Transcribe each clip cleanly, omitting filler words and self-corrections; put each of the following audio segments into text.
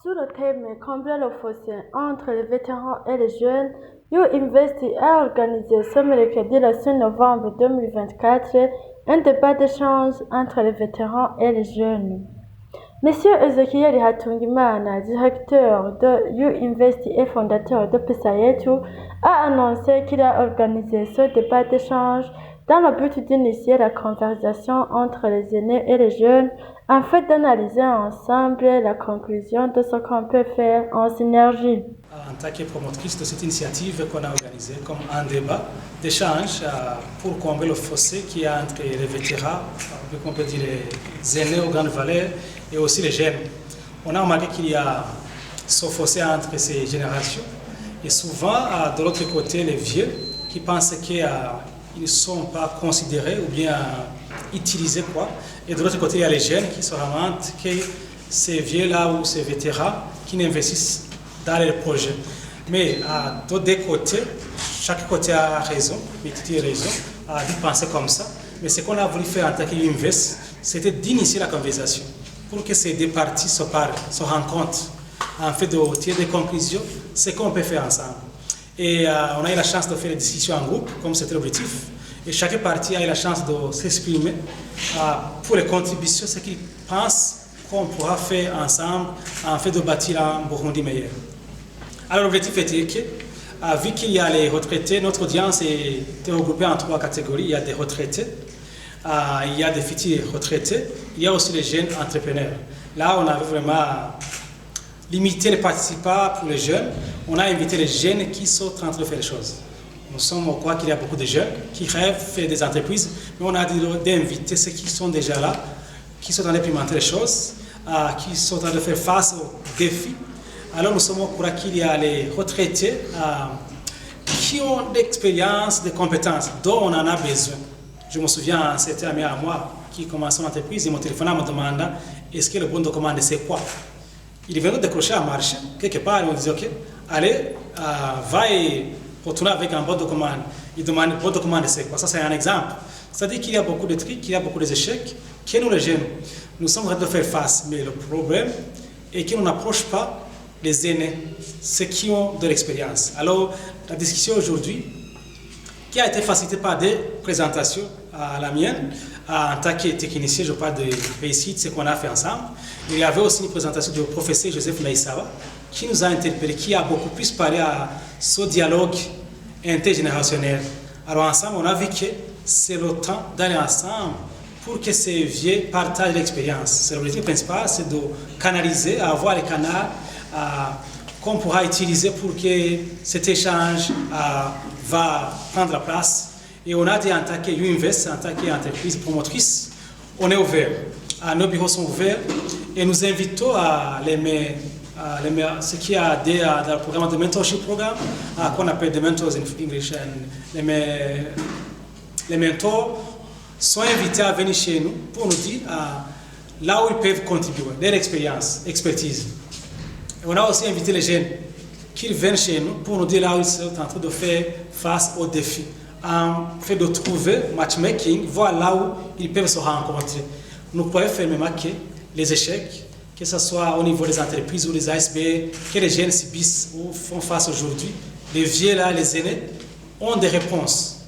Sur le thème Combler le fossé entre les vétérans et les jeunes, YouInvest a organisé ce mercredi le 6 novembre 2024 un débat d'échange entre les vétérans et les jeunes. Monsieur Ezekiel Hatungimana, directeur de YouInvest et fondateur de Pesayetu, a annoncé qu'il a organisé ce débat d'échange dans le but d'initier la conversation entre les aînés et les jeunes afin d'analyser ensemble la conclusion de ce qu'on peut faire en synergie. En tant que promotrice de cette initiative qu'on a organisée comme un débat d'échange pour combler le fossé qu'il y a entre les vétérans, on peut dire les aînés aux grandes valeurs et aussi les jeunes. On a remarqué qu'il y a ce fossé entre ces générations et souvent de l'autre côté les vieux qui pensent qu'ils ne sont pas considérés ou bien utilisés quoi. Et de l'autre côté il y a les jeunes qui se lamentent que ces vieux-là ou ces vétérans qui n'investissent dans les projets. Mais de deux côtés, chaque côté a raison, petite raison, de penser comme ça. Mais ce qu'on a voulu faire en tant qu'Invest, c'était d'initier la conversation pour que ces deux parties se parlent, se rencontrent, en fait de tirer des conclusions, ce qu'on peut faire ensemble. Et on a eu la chance de faire des discussions en groupe, comme c'était l'objectif. Et chaque partie a eu la chance de s'exprimer pour les contributions, ce qu'ils pensent qu'on pourra faire ensemble, en fait de bâtir un Burundi meilleur. Alors l'objectif était que, vu qu'il y a les retraités, notre audience était regroupée en trois catégories. Il y a des retraités, il y a des futurs retraités, il y a aussi les jeunes entrepreneurs. Là, on avait vraiment limité les participants pour les jeunes. On a invité les jeunes qui sont en train de faire les choses. Nous sommes au courant qu'il y a beaucoup de jeunes qui rêvent de faire des entreprises, mais on a dit d'inviter ceux qui sont déjà là, qui sont en train d'implémenter les choses, qui sont en train de faire face aux défis. Alors nous sommes au courant qu'il y a les retraités qui ont de l'expérience, des compétences dont on en a besoin. Je me souviens, c'était un ami à moi qui commençait une entreprise, il m'a téléphoné en me demandant est-ce que le bon de commande c'est quoi. Il venait de décrocher un marché, quelque part, et on disait ok, allez, va et retourner avec un bon de commande. Il demande bon de commande c'est quoi. Ça c'est un exemple. C'est-à-dire qu'il y a beaucoup de trucs, qu'il y a beaucoup d'échecs, que nous les jeunes, nous sommes en train de faire face. Mais le problème est qu'on n'approche pas les aînés, ceux qui ont de l'expérience. Alors, la discussion aujourd'hui, qui a été facilitée par des présentations à la mienne, en tant que technicien, je parle de réussite, ce qu'on a fait ensemble. Il y avait aussi une présentation du professeur Joseph Naïsawa, qui nous a interpellés, qui a beaucoup plus parlé à ce dialogue intergénérationnel. Alors ensemble, on a vu que c'est le temps d'aller ensemble pour que ces vieux partagent l'expérience. C'est l'objectif principal, c'est de canaliser, avoir les canaux qu'on pourra utiliser pour que cet échange va prendre la place. Et on a dit en tant que YouInvest, en tant qu'entreprise promotrice, on est ouvert. Nos bureaux sont ouverts et nous invitons ce qui a dans le programme de mentorship programme, qu'on appelle the mentors in English, les mentors sont invités à venir chez nous pour nous dire là où ils peuvent contribuer, leur expérience, expertise. Et on a aussi invité les jeunes qui viennent chez nous pour nous dire là où ils sont en train de faire face aux défis, en fait de trouver matchmaking, voir là où ils peuvent se rencontrer. Nous pouvons faire même que les échecs, que ce soit au niveau des entreprises ou des ASB, que les jeunes subissent ou font face aujourd'hui, les vieux là, les aînés, ont des réponses.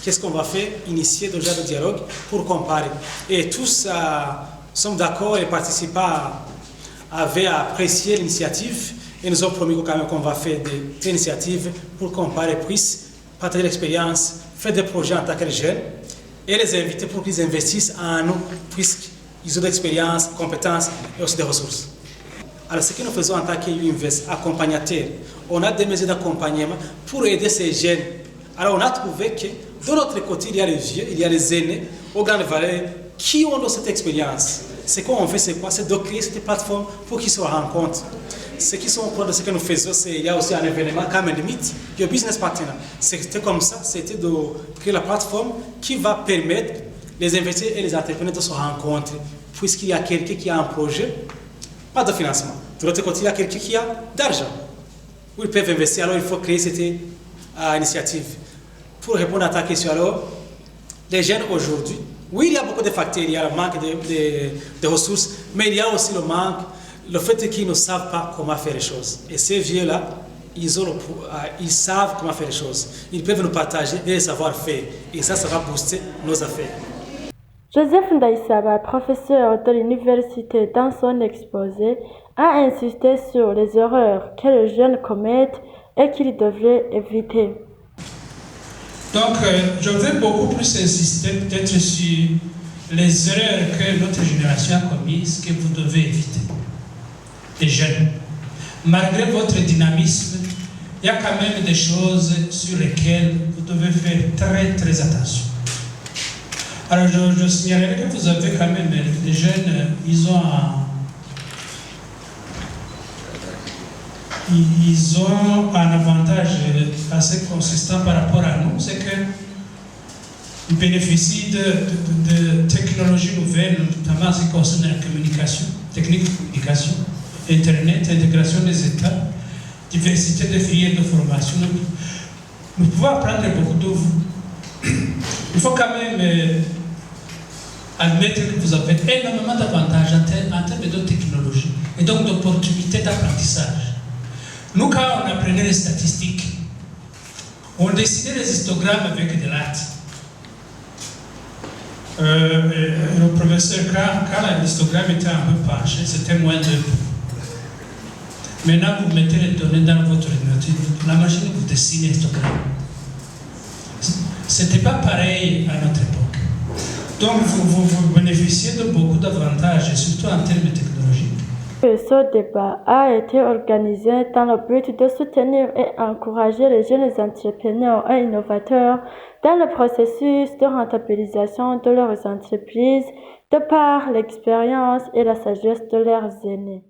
Qu'est-ce qu'on va faire? Initier déjà le dialogue pour comparer. Et tous sommes d'accord et les participants avaient apprécié l'initiative et nous avons promis quand même qu'on va faire des initiatives pour comparer, puissent partager l'expérience, faire des projets en tant que jeunes et les inviter pour qu'ils investissent en nous, puisqu'ils ont de l'expérience, compétences et aussi des ressources. Alors ce que nous faisons en tant qu'Invest, accompagnateur, on a des mesures d'accompagnement pour aider ces jeunes. Alors on a trouvé que de l'autre côté, il y a les vieux, il y a les aînés aux grandes valeurs qui ont cette expérience. Ce qu'on fait, c'est quoi? C'est de créer cette plateforme pour qu'ils se rencontrent. Ceux qui sont au courant de ce que nous faisons, il y a aussi un événement, Come and Meet, le business partner. C'était comme ça, c'était de créer la plateforme qui va permettre les investisseurs et les entrepreneurs de se rencontrer. Puisqu'il y a quelqu'un qui a un projet, pas de financement. De l'autre côté, il y a quelqu'un qui a d'argent, où ils peuvent investir. Alors il faut créer cette initiative. Pour répondre à ta question, alors, les jeunes aujourd'hui, oui, il y a beaucoup de facteurs, il y a le manque de ressources, mais il y a aussi le manque le fait est qu'ils ne savent pas comment faire les choses. Et ces vieux-là, ils savent comment faire les choses. Ils peuvent nous partager des savoir-faire. Et ça va booster nos affaires. Joseph Ndaïsaba, professeur de l'université, dans son exposé, a insisté sur les erreurs que les jeunes commettent et qu'ils devraient éviter. Donc, je vais beaucoup plus insister peut-être sur les erreurs que notre génération a commises que vous devez éviter. Les jeunes. Malgré votre dynamisme, il y a quand même des choses sur lesquelles vous devez faire très très attention. Alors je signalerai que vous avez quand même les jeunes, ils ont un avantage assez consistant par rapport à nous, c'est qu'ils bénéficient de technologies nouvelles, notamment en ce qui concerne la communication, technique de communication, Internet, intégration des États, diversité de filières de formation. Nous pouvons apprendre beaucoup de vous. Il faut quand même admettre que vous avez énormément d'avantages en termes de technologie et donc d'opportunités d'apprentissage. Nous, quand on apprenait les statistiques, on dessinait les histogrammes avec des lattes. Le professeur, quand l'histogramme était un peu penché, c'était moins de... Maintenant, vous mettez les données dans votre ordinateur, la machine vous dessine l'histogramme. Ce n'était pas pareil à notre époque. Donc, vous bénéficiez de beaucoup d'avantages, surtout en termes technologiques. Ce débat a été organisé dans le but de soutenir et encourager les jeunes entrepreneurs et innovateurs dans le processus de rentabilisation de leurs entreprises de par l'expérience et la sagesse de leurs aînés.